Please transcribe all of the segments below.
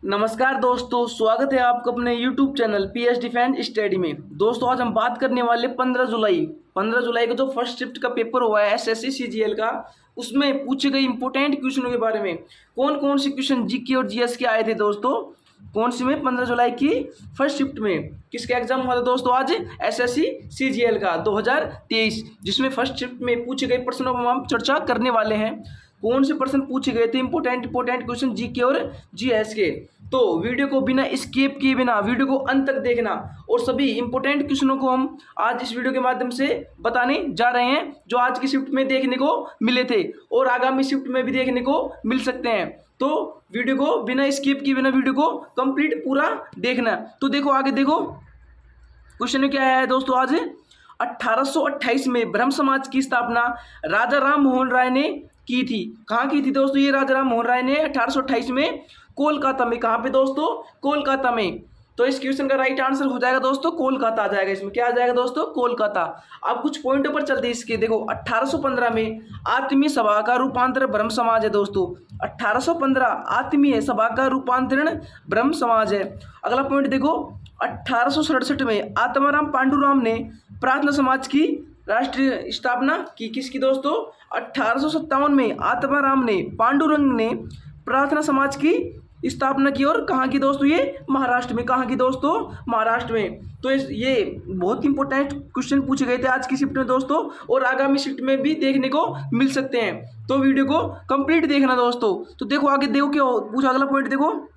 नमस्कार दोस्तों, स्वागत है आपका अपने YouTube channel PS defence study में। दोस्तों आज हम बात करने वाले 15 जुलाई को जो फर्स्ट शिफ्ट का पेपर हुआ है SSC CGL का, उसमें पूछे गए इंपोर्टेंट क्वेश्चनों के बारे में। कौन कौन से क्वेश्चन जीके और जीएस के आए थे दोस्तों, कौन सी में 15 जुलाई की फर्स्ट शिफ्ट में किसका एग्जाम हुआ था दोस्तों आज SSC CGL का 2023, जिसमें फर्स्ट शिफ्ट में पूछे गए प्रश्नों पर हम चर्चा करने वाले हैं। कौन से प्रश्न पूछे गए थे इंपोर्टेंट क्वेश्चन जीके और जीएस के, तो वीडियो को बिना स्किप किए बिना वीडियो को अंत तक देखना और सभी इंपोर्टेंट क्वेश्चनों को हम आज इस वीडियो के माध्यम से बताने जा रहे हैं, जो आज की शिफ्ट में देखने को मिले थे और आगामी शिफ्ट में भी देखने को मिल सकते हैं। तो वीडियो को बिना स्किप किए बिना वीडियो को कंप्लीट पूरा देखना। तो देखो आगे देखो, क्वेश्चन क्या है दोस्तों आज 1828 में ब्रह्म समाज की स्थापना राजा राम मोहन राय ने की थी। कहाँ की थी दोस्तों ये राजा राम मोहन राय ने 1828 में कोलकाता में। कहाँ पे दोस्तों? कोलकाता में। तो इस क्वेश्चन का राइट आंसर हो जाएगा दोस्तों कोलकाता आ जाएगा। इसमें क्या आ जाएगा दोस्तों? कोलकाता। अब कुछ पॉइंटों पर चलते हैं इसके। देखो 1815 में आत्मीय सभा का रूपांतरण ब्रह्म समाज है दोस्तों। 1815 आत्मीय सभा का रूपांतरण ब्रह्म समाज है। अगला पॉइंट देखो 1867 में आत्माराम पांडुराम ने प्रार्थना समाज की राष्ट्रीय स्थापना की। किसकी दोस्तों? 1857 में आत्माराम ने पांडुरंग ने प्रार्थना समाज की स्थापना की। और कहाँ की दोस्तों? ये महाराष्ट्र में। कहाँ की दोस्तों? महाराष्ट्र में। तो ये बहुत इंपॉर्टेंट क्वेश्चन पूछे गए थे आज की शिफ्ट में दोस्तों, और आगामी शिफ्ट में भी देखने को मिल सकते हैं। तो वीडियो को कंप्लीट देखना दोस्तों। तो देखो आगे देखो क्या पूछा, अगला पॉइंट देखो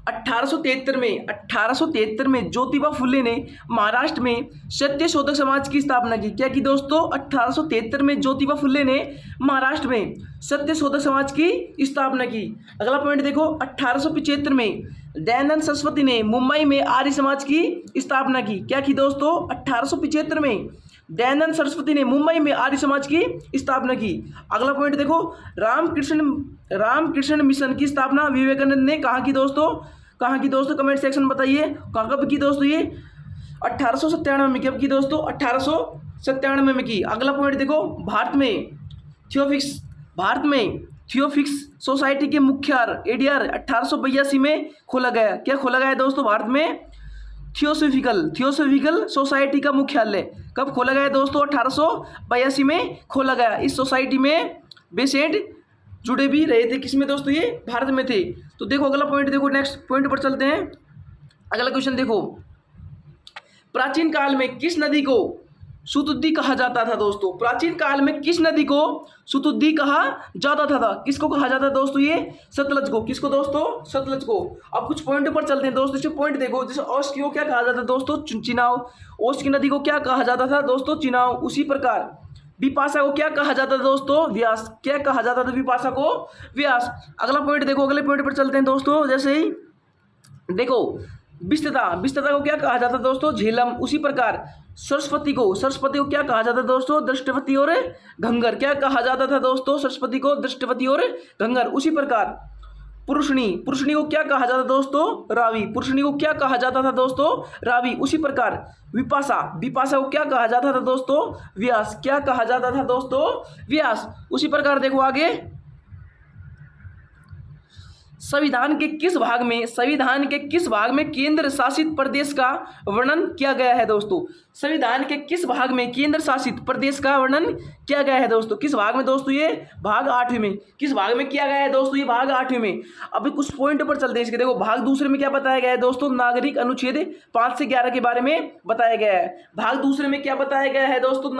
1873 में ज्योतिबा फुले ने महाराष्ट्र में सत्य शोधक समाज की स्थापना की। क्या की दोस्तों? 1873 में ज्योतिबा फुले ने महाराष्ट्र में सत्य शोधक समाज की स्थापना की। अगला पॉइंट देखो 1875 में दयानंद सरस्वती ने मुंबई में आर्य समाज की स्थापना की। क्या की दोस्तों? 1875 में दयानंद सरस्वती ने मुंबई में आर्य समाज की स्थापना की। अगला पॉइंट देखो रामकृष्ण मिशन की स्थापना विवेकानंद ने कहाँ की दोस्तों? कहाँ की दोस्तों? कमेंट सेक्शन बताइए कब की दोस्तों ये? 1897 में। कब की दोस्तों? 1897 में की। अगला पॉइंट देखो भारत में थियोफिक्स सोसाइटी के मुख्यालय एडीआर 1882 में खोला गया। क्या खोला गया दोस्तों? भारत में थियोसॉफिकल सोसाइटी का मुख्यालय कब खोला गया दोस्तों? 1882 में खोला गया। इस सोसाइटी में बेसेंट जुड़े भी रहे थे। किसमें दोस्तों? ये भारत में थे। तो देखो अगला पॉइंट देखो, नेक्स्ट पॉइंट पर चलते हैं। अगला क्वेश्चन देखो, प्राचीन काल में किस नदी को सुतुद्दी कहा जाता था दोस्तों? प्राचीन काल में किस नदी को सुतुद्दी कहा जाता था? किसको कहा जाता था दोस्तों? ये सतलज को। किसको दोस्तों? सतलज को। अब कुछ पॉइंट पर चलते हैं दोस्तों। इसमें पॉइंट देखो, जैसे ओस्ट को क्या कहा जाता था दोस्तों? चिनाव। ओस्ट की नदी को क्या कहा जाता था दोस्तों? चिनाव। उसी प्रकार विपाशा को क्या कहा जाता था दोस्तों? व्यास। क्या कहा जाता था विपाशा को? व्यास। अगला पॉइंट देखो, अगले पॉइंट पर चलते हैं दोस्तों। जैसे ही देखो विस्तता को क्या कहा जाता था दोस्तों? झेलम। उसी प्रकार सरस्वती को क्या कहा जाता था दोस्तों? दृष्टवती और घंगर। क्या कहा जाता था दोस्तों? सरस्वती को दृष्टवती और घंगर। उसी प्रकार पुरुषनी को क्या कहा जाता था दोस्तों? रावी। पुरुषनी को क्या कहा जाता था दोस्तों? रावी। उसी प्रकार विपाशा को क्या कहा जाता था दोस्तों? व्यास। क्या कहा जाता था दोस्तों? व्यास। उसी प्रकार देखो आगे, संविधान के किस भाग में केंद्र शासित प्रदेश का वर्णन किया गया है दोस्तों? संविधान के किस भाग में केंद्र शासित प्रदेश का वर्णन किया गया है दोस्तों? किस भाग में दोस्तों? ये भाग 8वें में। किस भाग में किया गया है दोस्तों? ये भाग 8वें में। अभी कुछ पॉइंट पर चलते हैं इसके। देखो भाग दूसरे में क्या बताया गया है दोस्तों? नागरिक अनुच्छेद 5 से 11 के बारे में बताया गया है। भाग दूसरे में क्या बताया गया है दोस्तों?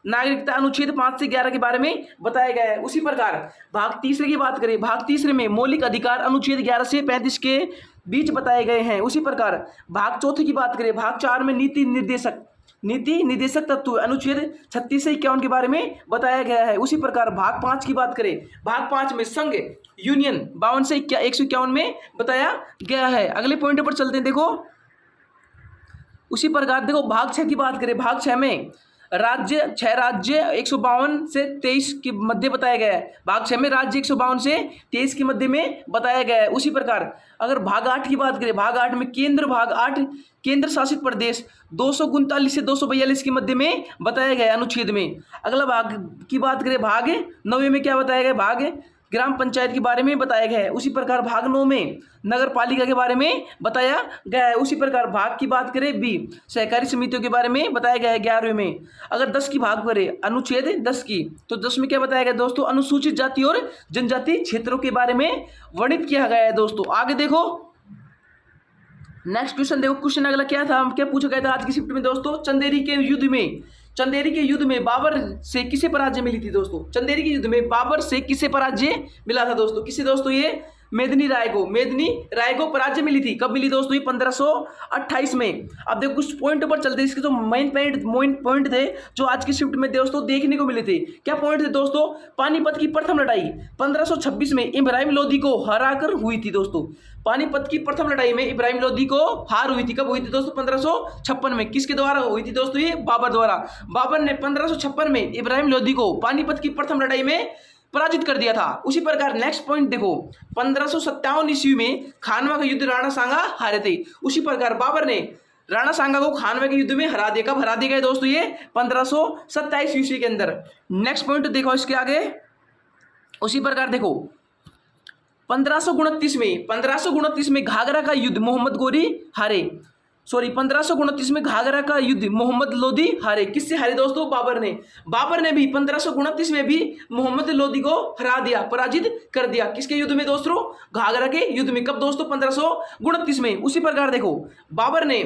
नागरिकता अनुच्छेद 5 से 11 के बारे में बताया गया है। उसी प्रकार भाग तीसरे की बात करें, भाग तीसरे में मौलिक अधिकार अनुच्छेद 11 से 35 के बीच बताए गए हैं। उसी प्रकार भाग चौथे की बात करें, भाग 4 में नीति निर्देशक तत्व अनुच्छेद 36 से 51 के बारे में बताया गया है। उसी प्रकार भाग 5 की बात करें, भाग 5 में संघ यूनियन 52 से 151 में बताया गया है। अगले पॉइंट पर चलते हैं। देखो उसी प्रकार देखो भाग 6 की बात करें, भाग 6 में राज्य 152 से 23 के मध्य बताया गया है। भाग 6 में राज्य 152 से 23 के मध्य में बताया गया है। उसी प्रकार अगर भाग 8 की बात करें, भाग 8 में केंद्र शासित प्रदेश 239 से 242 के मध्य में बताया गया अनुच्छेद में। अगला भाग की बात करें, भाग 9 में क्या बताया गया? भाग ग्राम पंचायत के बारे में बताया गया है। उसी प्रकार भाग 9 में नगर पालिका के बारे में बताया गया है। उसी प्रकार भाग की बात करें बी, सहकारी समितियों के बारे में बताया गया है 11वें में। अगर 10 की भाग करें अनुच्छेद 10 की, तो 10 में क्या बताया गया दोस्तों, अनुसूचित जाति और जनजाति क्षेत्रों के बारे में वर्णित किया गया है दोस्तों। आगे देखो नेक्स्ट क्वेश्चन देखो, क्वेश्चन अगला क्या था, क्या पूछा गया था आज की शिफ्ट में दोस्तों, चंदेरी के युद्ध में बाबर से किसे पराजय मिली थी दोस्तों। चंदेरी के युद्ध में बाबर से किसे पराजय मिला था दोस्तों, किसे दोस्तों, ये मेदिनी राय को पराजय मिली थी। कब मिली दोस्तों, ये 1528 में। अब देखो कुछ पॉइंट पर चलते हैं, इसके जो मेन पॉइंट थे जो आज की शिफ्ट में दोस्तों देखने को मिले थे। क्या पॉइंट थे दोस्तों, पानीपत की प्रथम लड़ाई 1526 में इब्राहिम लोदी को हराकर हुई थी दोस्तों। पानीपत की प्रथम लड़ाई में इब्राहिम लोदी को हार हुई थी। कब हुई थी दोस्तों, 1556 में। किसके द्वारा हुई थी दोस्तों, ये बाबर द्वारा। बाबर ने 1556 में इब्राहिम लोदी को पानीपत की प्रथम लड़ाई में पराजित कर दिया था। उसी प्रकार नेक्स्ट पॉइंट देखो, 1557 ईस्वी में खानवा का युद्ध राणा सांगा हारे थे। उसी प्रकार बाबर ने राणा सांगा को खानवा के युद्ध में हरा दिया। कब हरा दिया गया दोस्तों, ये 1527 ईस्वी के अंदर। नेक्स्ट पॉइंट देखो इसके आगे, उसी प्रकार देखो 1529 में घाघरा का युद्ध मोहम्मद गोरी हारे। 1529 में घाघरा का युद्ध मोहम्मद लोदी हारे। किससे हारे दोस्तों, बाबर ने भी 1529 में भी मोहम्मद लोदी को हरा दिया, पराजित कर दिया। किसके युद्ध में दोस्तों, घाघरा के युद्ध में। कब दोस्तों, 1529 में। उसी प्रकार देखो बाबर ने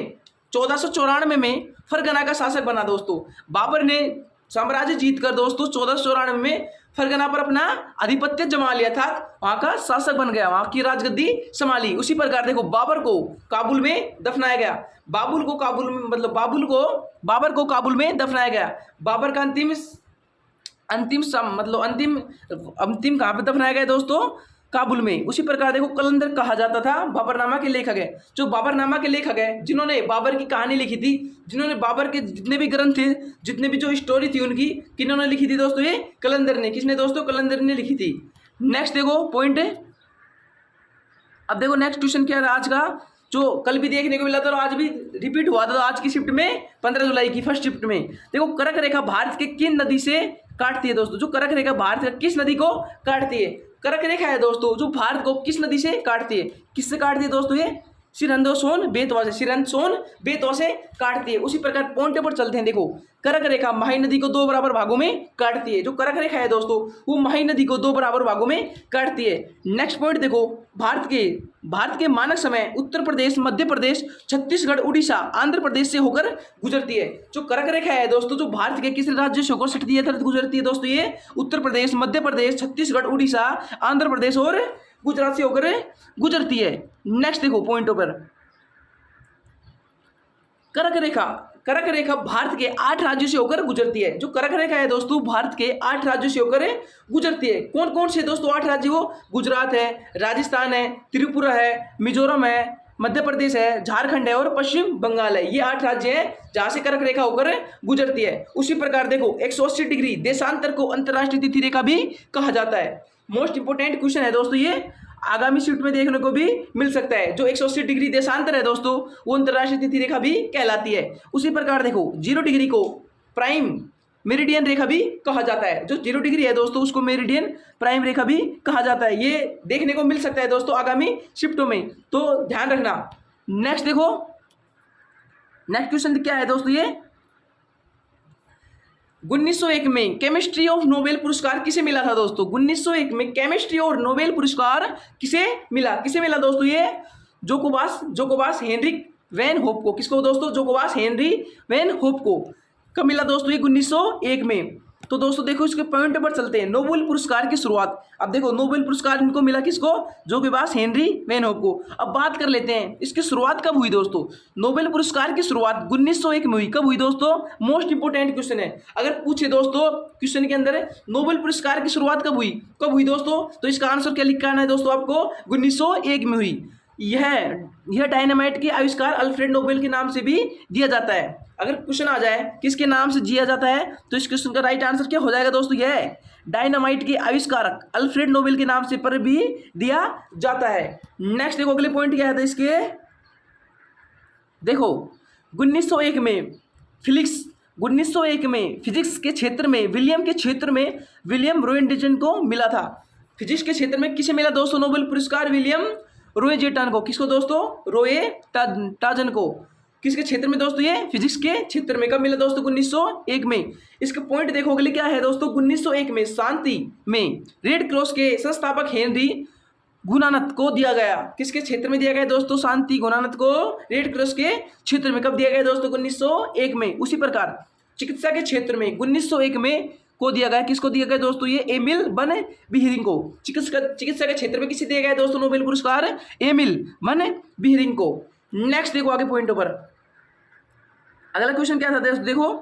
1494 में फरगना का शासक बना दोस्तों। बाबर ने साम्राज्य जीतकर दोस्तों 1494 में फरगना पर अपना आधिपत्य जमा लिया था, वहां का शासक बन गया, वहां की राजगद्दी संभाली। उसी प्रकार देखो बाबर को काबुल में दफनाया गया। बाबर को काबुल में दफनाया गया। बाबर का अंतिम कहाँ पे दफनाया गया दोस्तों, काबुल में। उसी प्रकार देखो कलंदर कहा जाता था बाबरनामा के लेखक है। जो बाबरनामा के लेखक है, जिन्होंने बाबर की कहानी लिखी थी, जिन्होंने बाबर के जितने भी ग्रंथ थे, जितने भी जो स्टोरी थी उनकी, किन्होंने लिखी थी दोस्तों, ये कलंदर ने। किसने दोस्तों, कलंदर ने लिखी थी। नेक्स्ट देखो पॉइंट है, अब देखो नेक्स्ट क्वेश्चन क्या था आज का, जो कल भी देखने को मिला था और आज भी रिपीट हुआ था आज की शिफ्ट में, 15 जुलाई की फर्स्ट शिफ्ट में। देखो कर्क रेखा भारत के किन नदी से काटती है दोस्तों, जो कर्क रेखा भारत का किस नदी को काटती है। कर्क रेखा है दोस्तों जो भारत को किस नदी से काटती है, किससे काटती है दोस्तों, ये सिरंदो सोन बेतवा से काटती है। उसी प्रकार पॉइंट पर चलते हैं। देखो कर्क रेखा माही नदी को 2 बराबर भागों में काटती है। जो कर्क रेखा है दोस्तों वो माही नदी को 2 बराबर भागों में काटती है। नेक्स्ट पॉइंट देखो, भारत के मानक समय उत्तर प्रदेश, मध्य प्रदेश, छत्तीसगढ़, उड़ीसा, आंध्र प्रदेश से होकर गुजरती है। जो कर्क रेखा है दोस्तों जो भारत के किस राज्य से होकर सटती है, गुजरती है दोस्तों, ये उत्तर प्रदेश, मध्य प्रदेश, छत्तीसगढ़, उड़ीसा, आंध्र प्रदेश और गुजरात से होकर गुजरती है। नेक्स्ट देखो पॉइंटों पर, कर्क रेखा भारत के 8 राज्यों से होकर गुजरती है। जो कर्क रेखा है दोस्तों भारत के 8 राज्यों से होकर गुजरती है। कौन कौन से दोस्तों 8 राज्य, वो गुजरात है, राजस्थान है, त्रिपुरा है, मिजोरम है, मध्य प्रदेश है, झारखंड है और पश्चिम बंगाल है। ये 8 राज्य हैं जहां से कर्क रेखा होकर गुजरती है। उसी प्रकार देखो 180 डिग्री देशांतर को अंतर्राष्ट्रीय तिथि रेखा भी कहा जाता है। मोस्ट इंपोर्टेंट क्वेश्चन है दोस्तों, ये आगामी शिफ्ट में देखने को भी मिल सकता है। जो 180 डिग्री देशांतर है दोस्तों वो अंतर्राष्ट्रीय तिथि रेखा भी कहलाती है। उसी प्रकार देखो 0 डिग्री को प्राइम मेरिडियन रेखा भी कहा जाता है। जो 0 डिग्री है दोस्तों उसको मेरिडियन प्राइम रेखा भी कहा जाता है। ये देखने को मिल सकता है दोस्तों आगामी शिफ्टों में, तो ध्यान रखना। नेक्स्ट देखो, नेक्स्ट क्वेश्चन क्या है दोस्तों, ये 1901 में केमिस्ट्री ऑफ नोबेल पुरस्कार किसे मिला था दोस्तों। 1901 में केमिस्ट्री और नोबेल पुरस्कार किसे मिला दोस्तों, ये जोकोबास हेनरिक वैन होप को। किसको दोस्तों, जोकोबास हेनरी वैन होप को। कब मिला दोस्तों, ये 1901 में। तो दोस्तों देखो इसके पॉइंट पर चलते हैं। नोबेल पुरस्कार की शुरुआत, अब देखो नोबेल पुरस्कार इनको मिला किसको, जोकोबास हेनरी वैन होप को। अब बात कर लेते हैं इसकी शुरुआत कब हुई दोस्तों। नोबेल पुरस्कार की शुरुआत 1901 में हुई। कब हुई दोस्तों, मोस्ट इंपोर्टेंट क्वेश्चन है। अगर पूछे दोस्तों क्वेश्चन के अंदर नोबेल पुरस्कार की शुरुआत कब हुई दोस्तों, तो इसका आंसर क्या लिखा है दोस्तों आपको, 1901 में हुई। यह डायनामाइट के आविष्कार अल्फ्रेड नोबेल के नाम से भी दिया जाता है। अगर क्वेश्चन आ जाए किसके नाम से दिया जाता है तो इस क्वेश्चन का राइट आंसर क्या हो जाएगा दोस्तों, यह है डायनामाइट के आविष्कारक अल्फ्रेड नोबेल के नाम से पर भी दिया जाता है। नेक्स्ट देखो अगले पॉइंट क्या है इसके, देखो 1901 में फिजिक्स के क्षेत्र में विलियम रोएंटजेन को मिला था। फिजिक्स के क्षेत्र में किसे मिला दोस्तों नोबेल पुरस्कार? विलियम रोय जेटन को। किसको दोस्तों? रोय टाजन को। किसके क्षेत्र में दोस्तों? ये फिजिक्स के क्षेत्र में। कब मिला दोस्तों? 1901 में। इसका पॉइंट देखो अगले क्या है दोस्तों? 1901 में शांति में रेड क्रॉस के संस्थापक हेनरी गुनानथ को दिया गया। किसके क्षेत्र में दिया गया दोस्तों? शांति गुनानथ को रेड क्रॉस के क्षेत्र में। कब दिया गया दोस्तों? 1901 में। उसी प्रकार चिकित्सा के क्षेत्र में 1901 में को दिया गया। किसको दिया गया दोस्तों? ये एमिल बन बिहरिंग को। चिकित्सा के क्षेत्र में किसे दिया गया दोस्तों नोबेल पुरस्कार? एमिल बन बिहरिंग को। नेक्स्ट देखो आगे पॉइंट पर अगला क्वेश्चन क्या था देखो,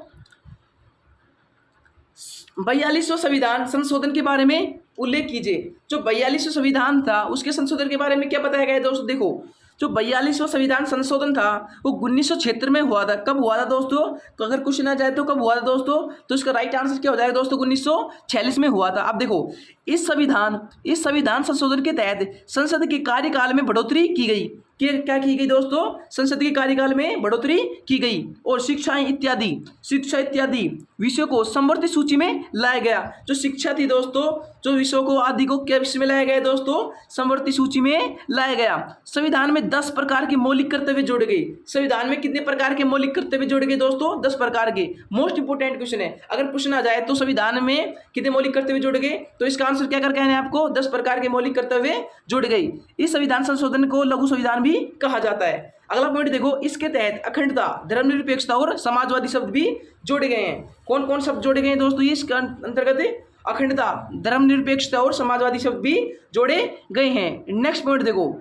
42वां संविधान संशोधन के बारे में उल्लेख कीजिए। जो 42वां संविधान था उसके संशोधन के बारे में क्या बताया गया है दोस्तों? देखो जो 42वां संविधान संशोधन था वो 1976 में हुआ था। कब हुआ था दोस्तों? अगर क्वेश्चन आ जाए तो कब हुआ था दोस्तों? तो इसका राइट आंसर क्या हो जाएगा दोस्तों? 1946 में हुआ था। अब देखो इस संविधान संशोधन के तहत संसद के कार्यकाल में बढ़ोतरी की गई। क्या की गई दोस्तों? संसद के कार्यकाल में बढ़ोतरी की गई और शिक्षा इत्यादि विषयों को समवर्ती सूची में लाया गया। जो शिक्षा थी दोस्तों, जो विषयों को आदि को क्या विषय में लाया गया दोस्तों? समवर्ती सूची में लाया गया। संविधान में 10 प्रकार के मौलिक कर्तव्य जोड़े गए। संविधान में कितने प्रकार के मौलिक कर्तव्य जोड़े गए दोस्तों? 10 प्रकार के। मोस्ट इंपोर्टेंट क्वेश्चन है। अगर पूछना आ जाए तो संविधान में कितने मौलिक कर्तव्य जोड़े गए, तो इसका आंसर क्या करके आना है आपको? 10 प्रकार के मौलिक कर्तव्य जोड़े गए। इस संविधान संशोधन को लघु संविधान भी कहा जाता है। अगला पॉइंट देखो, इसके तहत अखंडता, धर्मनिरपेक्षता और समाजवादी शब्द भी जोड़े गए हैं। कौन कौन शब्द जोड़े गए हैं दोस्तों? ये इसके अंतर्गत अखंडता, धर्मनिरपेक्षता और समाजवादी शब्द भी जोड़े गए हैं। नेक्स्ट पॉइंट देखो,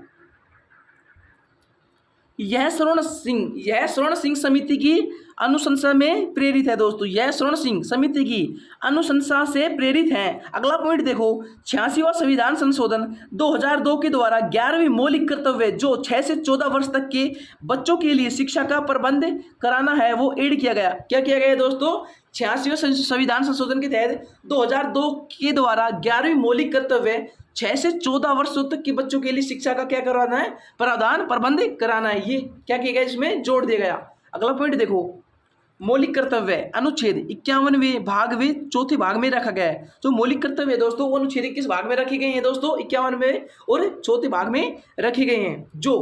यह स्वर्ण सिंह समिति की अनुशंसा में प्रेरित है दोस्तों। यह स्वर्ण सिंह समिति की अनुशंसा से प्रेरित है। अगला पॉइंट देखो, 86वां संविधान संशोधन 2002 के द्वारा 11वीं मौलिक कर्तव्य जो 6 से 14 वर्ष तक के बच्चों के लिए शिक्षा का प्रबंध कराना है वो ऐड किया गया। क्या किया गया दोस्तों? 86वें संविधान संशोधन के तहत 2002 के द्वारा 11वीं मौलिक कर्तव्य 6 से 14 वर्षों तक के बच्चों के लिए शिक्षा का क्या करवाना है? प्रावधान प्रबंध कराना है। ये क्या किया गया? इसमें जोड़ दिया गया। अगला पॉइंट देखो, मौलिक कर्तव्य अनुच्छेद 51वें भाग में चौथे भाग में रखा गया है। जो मौलिक कर्तव्य है दोस्तों वो अनुच्छेद किस भाग में रखे गए हैं दोस्तों? 51वें और चौथे भाग में रखे गए हैं, जो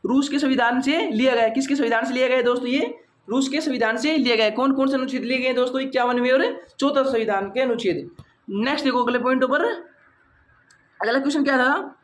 रूस के संविधान से लिया गया है। किसके संविधान से लिया गया है दोस्तों? ये रूस के संविधान से लिया गया है। कौन कौन से अनुच्छेद लिए गए हैं दोस्तों? 51वें और चौथा संविधान के अनुच्छेद। नेक्स्ट देखो अगले पॉइंट पर अगला क्वेश्चन क्या था,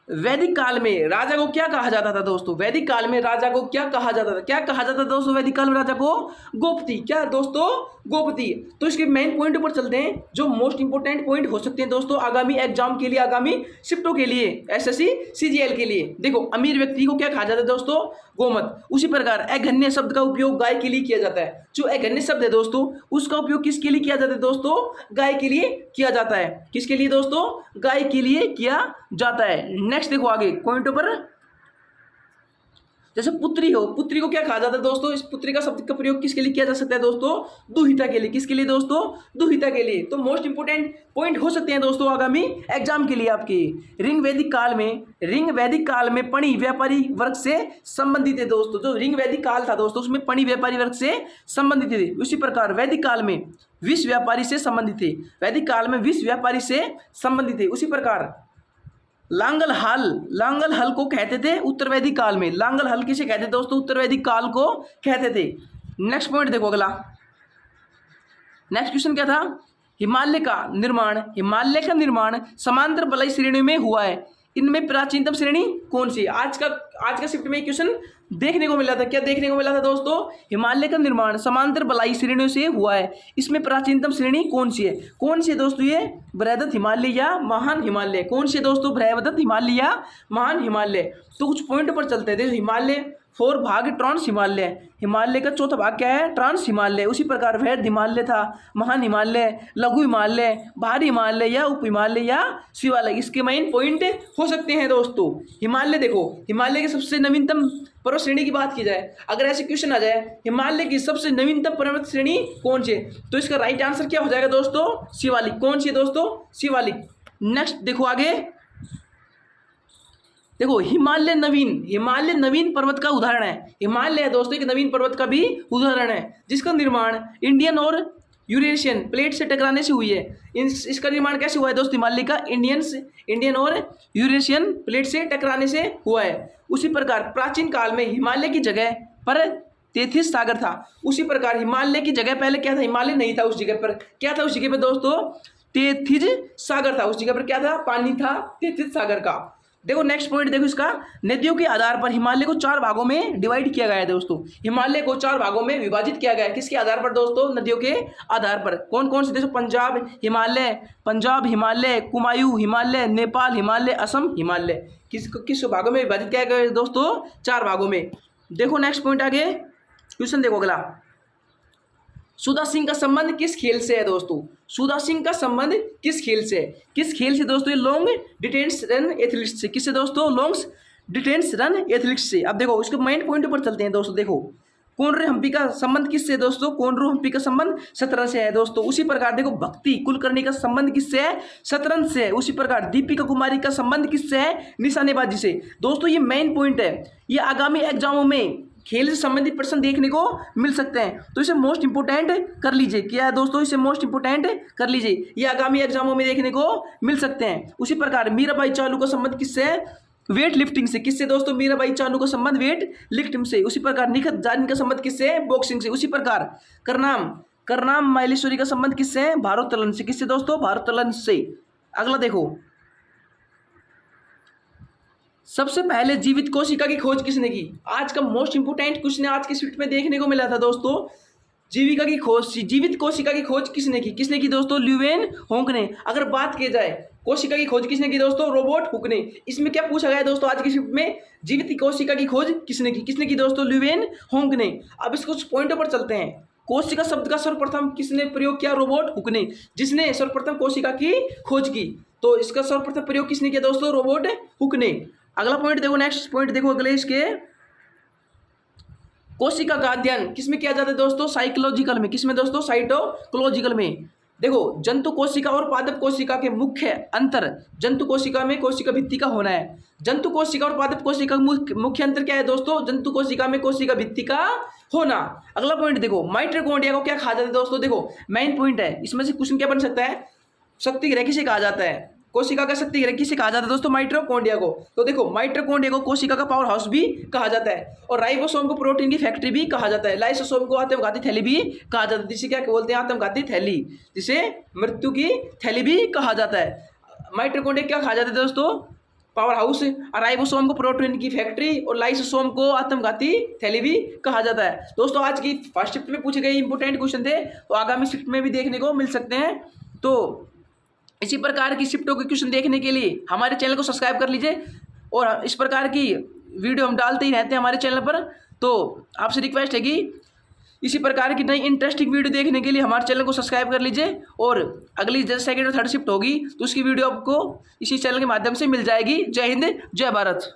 वैदिक काल में राजा को क्या कहा जाता था दोस्तों? वैदिक काल में राजा को क्या कहा जाता था? क्या कहा जाता था दोस्तों वैदिक काल में राजा को? गोपति। क्या दोस्तों? गोपति। तो इसके मेन पॉइंट पर चलते हैं, जो मोस्ट इंपोर्टेंट पॉइंट हो सकते हैं दोस्तों आगामी एग्जाम के लिए, आगामी शिफ्टों के लिए, एसएससी सीजीएल के लिए। देखो, अमीर व्यक्ति को क्या कहा जाता है दोस्तों? गोमत। उसी प्रकार अघन्य शब्द का उपयोग गाय के लिए किया जाता है। जो अघन्य शब्द है दोस्तों उसका उपयोग किसके लिए किया जाता है दोस्तों? गाय के लिए किया जाता है। किसके लिए दोस्तों? गाय के लिए किया जाता है। नेक्स्ट देखो आगे पॉइंट पर, जैसे पुत्री हो, पुत्री को क्या कहा जाता है दोस्तों? इस पुत्री का शब्द का प्रयोग किसके लिए किया जा सकता है दोस्तों? दुहिता के लिए। किसके लिए दोस्तों? दुहिता के लिए। तो मोस्ट इंपोर्टेंट पॉइंट हो सकते हैं दोस्तों आगामी एग्जाम के लिए आपके। रिंग वैदिक काल में पणि व्यापारी वर्ग से संबंधित है दोस्तों। जो रिंग वैदिक काल था दोस्तों उसमें पणि व्यापारी वर्ग से संबंधित थे। उसी प्रकार वैदिक काल में विष व्यापारी से संबंधित थे। वैदिक काल में विष व्यापारी से संबंधित थे। उसी प्रकार लांगल हल को कहते थे उत्तर वैदिक काल में। लांगल हल किसे कहते थे दोस्तों? उत्तर वैदिक काल को कहते थे। नेक्स्ट पॉइंट देखो अगला, नेक्स्ट क्वेश्चन क्या था, हिमालय का निर्माण समांतर बलय श्रेणी में हुआ है। इनमें प्राचीनतम श्रेणी कौन सी? आज का शिफ्ट में क्वेश्चन देखने को मिला था। क्या देखने को मिला था दोस्तों? हिमालय का निर्माण समांतर बलाई श्रेणियों से हुआ है। इसमें प्राचीनतम श्रेणी कौन सी है? कौन सी है दोस्तों? ये बृहद हिमालय या महान हिमालय। कौन सी है दोस्तों? बृहद हिमालय या महान हिमालय। तो कुछ पॉइंट पर चलते थे। हिमालय 4 भाग ट्रांस हिमालय, हिमालय का चौथा भाग क्या है? ट्रांस हिमालय। उसी प्रकार वृहद हिमालय था, महान हिमालय, लघु हिमालय, भारी हिमालय या उप हिमालय या शिवालय। इसके मेन पॉइंट हो सकते हैं दोस्तों। हिमालय देखो, हिमालय की सबसे नवीनतम पर्वत श्रेणी की बात की जाए, अगर ऐसे क्वेश्चन आ जाए हिमालय की सबसे नवीनतम पर्वत श्रेणी कौन सी है, तो इसका राइट आंसर क्या हो जाएगा दोस्तों? शिवालिक। कौन सी है दोस्तों? शिवालिक। नेक्स्ट देखो आगे, देखो हिमालय नवीन पर्वत का उदाहरण है। हिमालय दोस्तों एक नवीन पर्वत का भी उदाहरण है जिसका निर्माण इंडियन और यूरेशियन प्लेट से टकराने से हुई है। इसका निर्माण कैसे हुआ है दोस्तों? हिमालय का इंडियन और यूरेशियन प्लेट से टकराने से हुआ है। उसी प्रकार प्राचीन काल में हिमालय की जगह पर तेथिस सागर था। उसी प्रकार हिमालय की जगह पहले क्या था? हिमालय नहीं था उस जगह पर। क्या था उस जगह पर दोस्तों? तेथिस सागर था। उस जगह पर क्या था? पानी था तेथिस सागर का। देखो नेक्स्ट पॉइंट देखो इसका, नदियों के आधार पर हिमालय को 4 भागों में डिवाइड किया गया है दोस्तों। हिमालय को 4 भागों में विभाजित किया गया है। किसके आधार पर दोस्तों? नदियों के आधार पर। कौन कौन से? देखो पंजाब हिमालय, कुमायूं हिमालय, नेपाल हिमालय, असम हिमालय। किस भागों में विभाजित किया गया है दोस्तों? 4 भागों में। देखो नेक्स्ट पॉइंट आगे, क्वेश्चन देखो अगला, सुधा सिंह का संबंध किस खेल से है दोस्तों? सुधा सिंह का संबंध किस खेल से है? किस खेल से दोस्तों? ये लॉन्ग डिस्टेंस रन एथलीट्स से। किससे दोस्तों? लॉन्ग डिस्टेंस रन एथलीट्स से। अब देखो इसके मेन पॉइंट पर चलते हैं दोस्तों। देखो कोनरू हम्पी का संबंध किससे है दोस्तों? कोनरू हम्पी का संबंध शतरंज से है दोस्तों। उसी प्रकार देखो भक्ति कुलकर्णी का संबंध किससे है? शतरंज से है। उसी प्रकार दीपिका कुमारी का संबंध किससे है? निशानेबाजी से। दोस्तों ये मेन पॉइंट है, ये आगामी एग्जामों में खेल से संबंधित प्रश्न देखने को मिल सकते हैं, तो इसे मोस्ट इंपोर्टेंट कर लीजिए। क्या है दोस्तों? इसे मोस्ट इंपोर्टेंट कर लीजिए, ये आगामी एग्जामों में देखने को मिल सकते हैं। उसी प्रकार मीराबाई चानू का संबंध किससे है? वेट लिफ्टिंग से। किससे दोस्तों? मीराबाई चानू का संबंध वेट लिफ्टिंग से। उसी प्रकार निखत जानी का संबंध किससे है? बॉक्सिंग से। उसी प्रकार करनाम माहेश्वरी का संबंध किससे है? भारोत्तोलन से। किससे दोस्तों? भारोत्तोलन से। अगला देखो, सबसे पहले जीवित कोशिका की खोज किसने की? आज का मोस्ट इंपोर्टेंट क्वेश्चन आज की शिफ्ट में देखने को मिला था दोस्तों। जीवित कोशिका की खोज किसने की? किसने की दोस्तों? ल्यूवेन होंग ने। अगर बात की जाए कोशिका की खोज किसने की दोस्तों? रॉबर्ट हुक ने। इसमें क्या पूछा गया है दोस्तों आज की शिफ्ट में? जीवित कोशिका की खोज किसने की? किसने की दोस्तों? ल्यूवेन होंग ने। अब इसको कुछ पॉइंटों पर चलते हैं। कोशिका शब्द का सर्वप्रथम किसने प्रयोग किया? रॉबर्ट हुक ने, जिसने सर्वप्रथम कोशिका की खोज की। तो इसका सर्वप्रथम प्रयोग किसने किया दोस्तों? रॉबर्ट हुक ने। अगला पॉइंट देखो, नेक्स्ट पॉइंट देखो अगले इसके, कोशिका का अध्ययन किसमें किया जाता है दोस्तों? साइकोलॉजिकल में। किसमें दोस्तों? साइटोलॉजिकल में। देखो जंतु कोशिका और पादप कोशिका के मुख्य अंतर, जंतु कोशिका में कोशिका भित्ति का होना है। जंतु कोशिका और पादप कोशिका का मुख्य अंतर क्या है दोस्तों? जंतु कोशिका में कोशिका भित्ति का होना। अगला पॉइंट देखो, माइटोकॉन्ड्रिया को क्या कहा जाता है दोस्तों? देखो मेन पॉइंट है, इसमें से क्वेश्चन क्या बन सकता है? शक्ति गृह किसे कहा जाता है? कोशिका का शक्ति गृह किसे कहा जाता है दोस्तों? माइटोकॉन्ड्रिया को। तो देखो माइटोकॉन्ड्रिया को कोशिका का पावर हाउस भी कहा जाता है, और राइबोसोम को प्रोटीन की फैक्ट्री भी कहा जाता है। लाइसोसोम को आत्मघाती थैली भी कहा जाता है, जिसे क्या बोलते हैं? आत्मघाती थैली, जिसे मृत्यु की थैली भी कहा जाता है। माइटोकॉन्ड्रिया क्या कहा जाता है दोस्तों? Power house. राइबोसोम को प्रोटीन की फैक्ट्री और लाइसोसोम को आत्मघाती थैली भी कहा जाता है। दोस्तों आज की फर्स्ट शिफ्ट में पूछे गए इंपोर्टेंट क्वेश्चन थे, तो आगामी शिफ्ट में भी देखने को मिल सकते हैं। तो इसी प्रकार की शिफ्टों के क्वेश्चन देखने के लिए हमारे चैनल को सब्सक्राइब कर लीजिए, और इस प्रकार की वीडियो हम डालते ही रहते हैं हमारे चैनल पर। तो आपसे रिक्वेस्ट है कि इसी प्रकार की नई इंटरेस्टिंग वीडियो देखने के लिए हमारे चैनल को सब्सक्राइब कर लीजिए, और अगली जैसे सेकंड और थर्ड शिफ्ट होगी तो उसकी वीडियो आपको इसी चैनल के माध्यम से मिल जाएगी। जय हिंद, जय भारत।